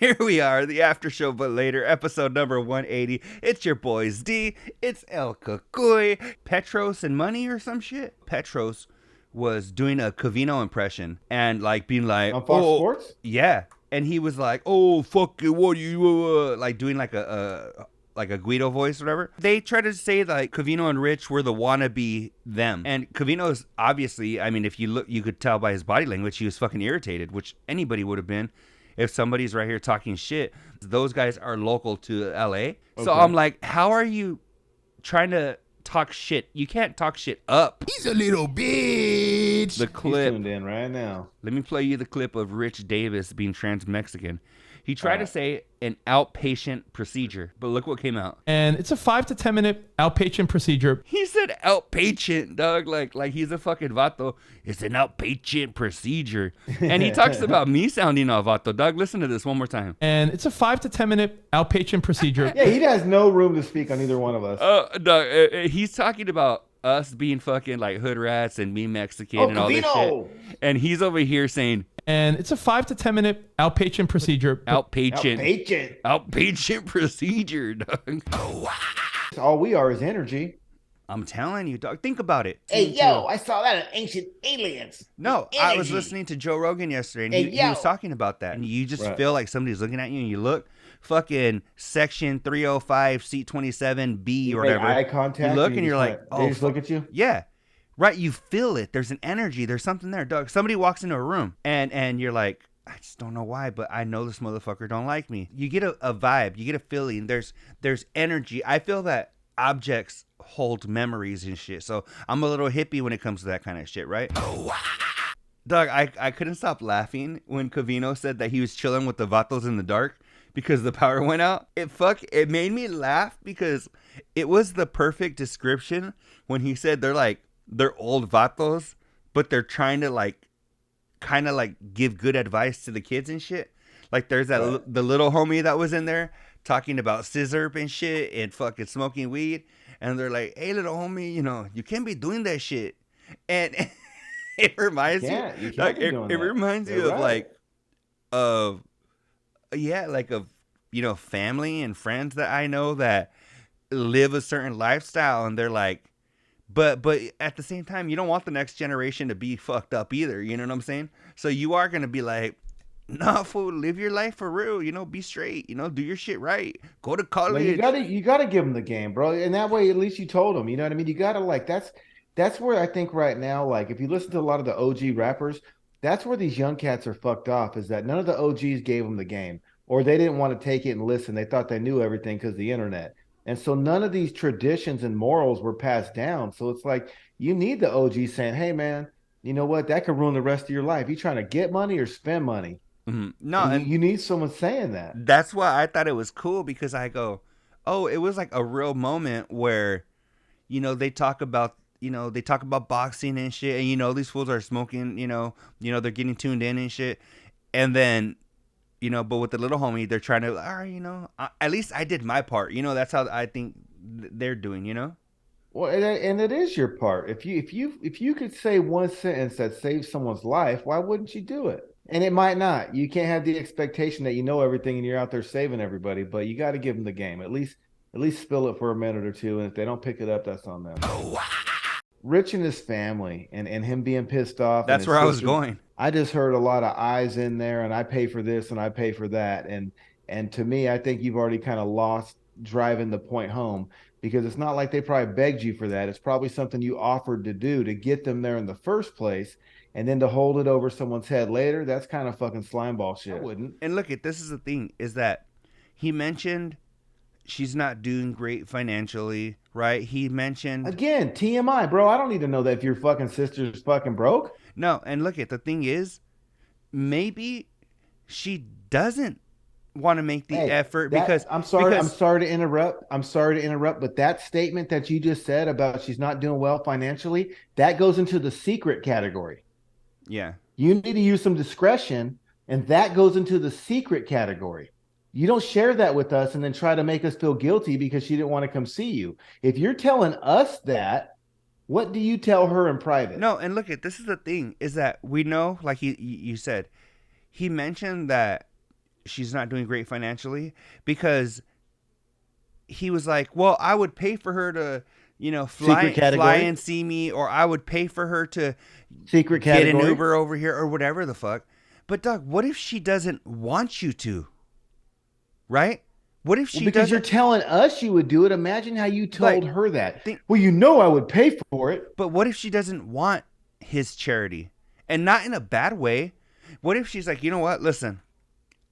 Here we are, the after show, but later, episode number 180. It's your boys D, it's El Cucuy, Petros and Money or some shit. Petros was doing a Covino impression and like being like, on Fox Sports? Yeah. And he was like, oh, fuck it, what do you, like doing like a Guido voice or whatever. They try to say like Covino and Rich were the wannabe them. And Covino's obviously, I mean, if you look, you could tell by his body language, he was fucking irritated, which anybody would have been. If somebody's right here talking shit, those guys are local to LA. Okay. So I'm like, how are you trying to talk shit? You can't talk shit up. He's a little bitch. The clip. He's tuned in right now. Let me play you the clip of Rich Davis being trans-Mexican. He tried to say an outpatient procedure, but look what came out. And it's a 5 to 10 minute outpatient procedure. He said outpatient, dog, like he's a fucking vato. It's an outpatient procedure. And he talks about me sounding a vato. Dog, listen to this one more time. And it's a 5 to 10 minute outpatient procedure. Yeah, he has no room to speak on either one of us. Dog, he's talking about us being fucking like hood rats and me Mexican and all this shit. And he's over here saying, and it's a 5 to 10 minute outpatient procedure. Outpatient procedure, dog. All we are is energy. I'm telling you, dog. Think about it. Hey, yo, I saw that in Ancient Aliens. No, I was listening to Joe Rogan yesterday, and he was talking about that. And you just feel like somebody's looking at you, and you look, fucking section 305, seat 27B or whatever. Eye contact. You look, and you're like, oh, they just look at you? Yeah. Right, you feel it. There's an energy. There's something there, dog. Somebody walks into a room, and you're like, I just don't know why, but I know this motherfucker don't like me. You get a vibe. You get a feeling. There's energy. I feel that objects hold memories and shit. So I'm a little hippie when it comes to that kind of shit, right? Dog, I couldn't stop laughing when Covino said that he was chilling with the Vatos in the dark because the power went out. It made me laugh because it was the perfect description when he said they're old vatos, but they're trying to kind of give good advice to the kids and shit. Like there's that the little homie that was in there talking about scissor and shit and fucking smoking weed, and they're like, "Hey, little homie, you can't be doing that shit." And it reminds you, like it reminds you of family and friends that I know that live a certain lifestyle, and they're like. But at the same time, you don't want the next generation to be fucked up either. You know what I'm saying? So you are going to be like, nah, fool, live your life for real. Be straight. Do your shit right. Go to college. Well, you gotta give them the game, bro. And that way, at least you told them. You know what I mean? You got to that's where I think right now, like if you listen to a lot of the OG rappers, that's where these young cats are fucked off is that none of the OGs gave them the game or they didn't want to take it and listen. They thought they knew everything because of the internet. And so none of these traditions and morals were passed down. So it's like you need the OG saying, hey, man, you know what? That could ruin the rest of your life. You trying to get money or spend money? Mm-hmm. No, and you need someone saying that. That's why I thought it was cool because I go, oh, it was like a real moment where, they talk about, boxing and shit. And, these fools are smoking, they're getting tuned in and shit. And then, but with the little homie, they're trying to, all right, at least I did my part. That's how I think they're doing, Well, and it is your part. If you could say one sentence that saves someone's life, why wouldn't you do it? And it might not. You can't have the expectation that you know everything and you're out there saving everybody, but you got to give them the game. At least spill it for a minute or two, and if they don't pick it up, that's on them. Rich and his family and him being pissed off. That's where I was going. I just heard a lot of eyes in there, and I pay for this and I pay for that. And to me, I think you've already kind of lost driving the point home because it's not like they probably begged you for that. It's probably something you offered to do to get them there in the first place, and then to hold it over someone's head later. That's kind of fucking slimeball shit. I wouldn't. And look, this is the thing, is that he mentioned she's not doing great financially, right? He mentioned... Again, TMI, bro. I don't need to know that if your fucking sister's fucking broke. No, and look, the thing is, maybe she doesn't want to make the effort because... I'm sorry to interrupt, but that statement that you just said about she's not doing well financially, that goes into the secret category. Yeah. You need to use some discretion, and that goes into the secret category. You don't share that with us and then try to make us feel guilty because she didn't want to come see you. If you're telling us that, what do you tell her in private? No, and look, this is the thing, is that we know, like you said, he mentioned that she's not doing great financially, because he was like, well, I would pay for her to, fly and see me, or I would pay for her to secret get category. an Uber over here or whatever the fuck. But Doug, what if she doesn't want you to? Right? What if she because doesn't? you're telling us you would do it. Imagine how you told her that. Well, I would pay for it. But what if she doesn't want his charity? And not in a bad way. What if she's like, you know what? Listen,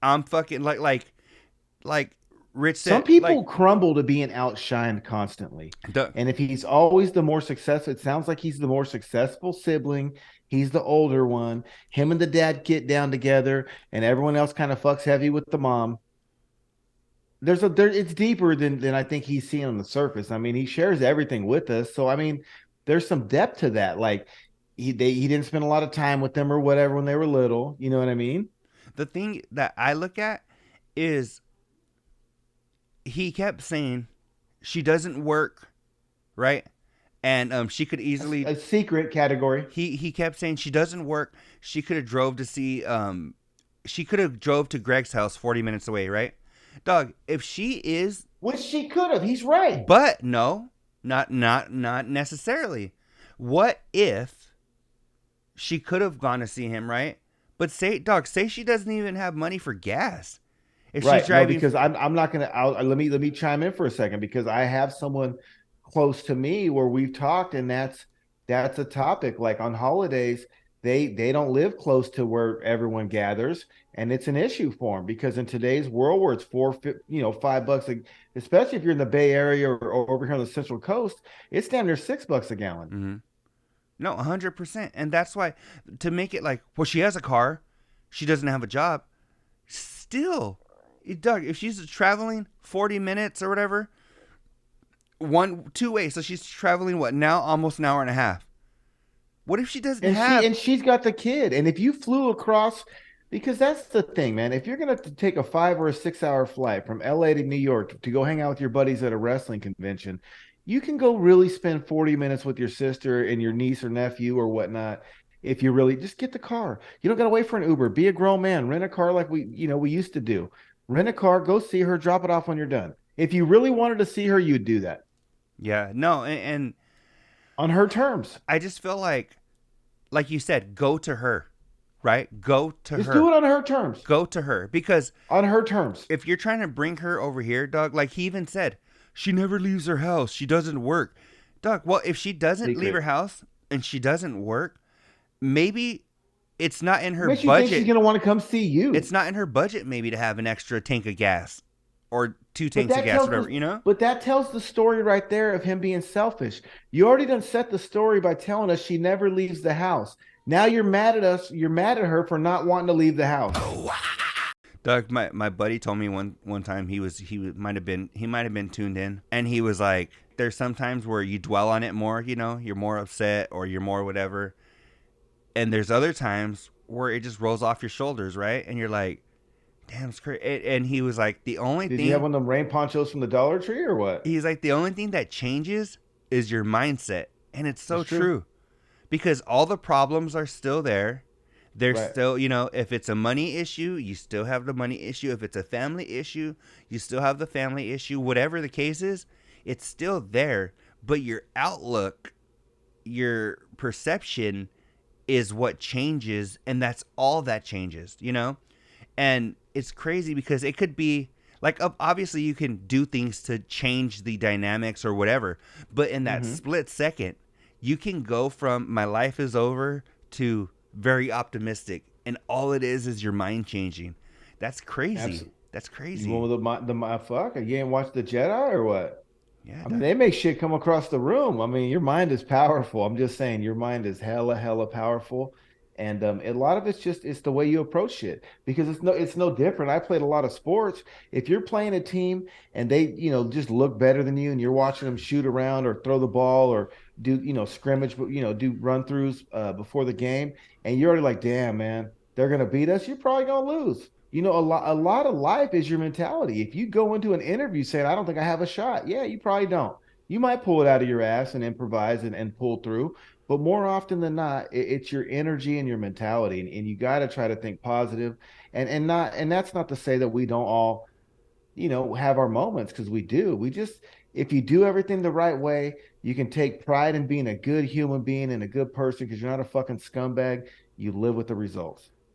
I'm fucking like Rich said. Some people crumble to being outshined constantly. And if he's always the more successful, it sounds like he's the more successful sibling. He's the older one. Him and the dad get down together, and everyone else kind of fucks heavy with the mom. It's deeper than I think he's seeing on the surface. I mean, he shares everything with us. So, I mean, there's some depth to that. Like, he didn't spend a lot of time with them or whatever when they were little. You know what I mean? The thing that I look at is he kept saying she doesn't work, right? And she could easily... A secret category. He kept saying she doesn't work. She could have drove to see... she could have drove to Greg's house 40 minutes away, right? Dog, if she is... Which she could have. He's right. But no, not necessarily. What if she could have gone to see him, right? But say she doesn't even have money for gas. If she's driving... No, because I'm not going to... Let me chime in for a second, because I have someone close to me where we've talked, and that's a topic. Like, on holidays, they don't live close to where everyone gathers, and it's an issue for them, because in today's world where it's $5, especially if you're in the Bay Area or over here on the Central Coast, it's down near $6 a gallon. Mm-hmm. No, 100%. And that's why, to make it like, well, she has a car, she doesn't have a job. Still, Doug, if she's traveling 40 minutes or whatever, two ways, so she's traveling now almost an hour and a half. What if she doesn't have... And she's got the kid. And if you flew across... Because that's the thing, man. If you're going to take a 5 or a 6 hour flight from LA to New York to go hang out with your buddies at a wrestling convention, you can go really spend 40 minutes with your sister and your niece or nephew or whatnot. If you really just get the car, you don't got to wait for an Uber. Be a grown man. Rent a car like we used to do. Rent a car, go see her, drop it off when you're done. If you really wanted to see her, you'd do that. Yeah, no, and on her terms. I just feel like you said, go to her. Right? Go to her. Just do it on her terms. Go to her. Because... on her terms. If you're trying to bring her over here, Doug, like he even said, she never leaves her house. She doesn't work. Doug, well, if she doesn't leave her house and she doesn't work, maybe it's not in her budget. Makes you think she's going to want to come see you. It's not in her budget maybe to have an extra tank of gas or 2 tanks of gas, whatever, But that tells the story right there of him being selfish. You already done set the story by telling us she never leaves the house. Now you're mad at us. You're mad at her for not wanting to leave the house. Doug, my buddy told me one time he might have been tuned in, and he was like, "There's some times where you dwell on it more. You're more upset or you're more whatever, and there's other times where it just rolls off your shoulders, right? And you're like, damn, it's crazy." And he was like, "The only thing." Did you have one of them rain ponchos from the Dollar Tree or what? He's like, "The only thing that changes is your mindset," and it's so true. Because all the problems are still there. They're still, if it's a money issue, you still have the money issue. If it's a family issue, you still have the family issue. Whatever the case is, it's still there. But your outlook, your perception is what changes. And that's all that changes, And it's crazy because it could be, like, obviously you can do things to change the dynamics or whatever. But in that split second, you can go from my life is over to very optimistic, and all it is your mind changing. That's crazy. Absolutely. That's crazy. You want the fuck? You ain't watch the Jedi or what? Yeah, I mean, they make shit come across the room. I mean, your mind is powerful. I'm just saying, your mind is hella powerful, and a lot of it's the way you approach shit, because it's no different. I played a lot of sports. If you're playing a team and they just look better than you, and you're watching them shoot around or throw the ball or do scrimmage, do run throughs before the game, and you're already like, damn man, they're gonna beat us, you're probably gonna lose. A lot of life is your mentality. If you go into an interview saying, I don't think I have a shot, yeah, you probably don't. You might pull it out of your ass and improvise and pull through, But more often than not, it's your energy and your mentality, and you got to try to think positive, and that's not to say that we don't all, have our moments, because we do. We just, if you do everything the right way, you can take pride in being a good human being and a good person because you're not a fucking scumbag. You live with the results.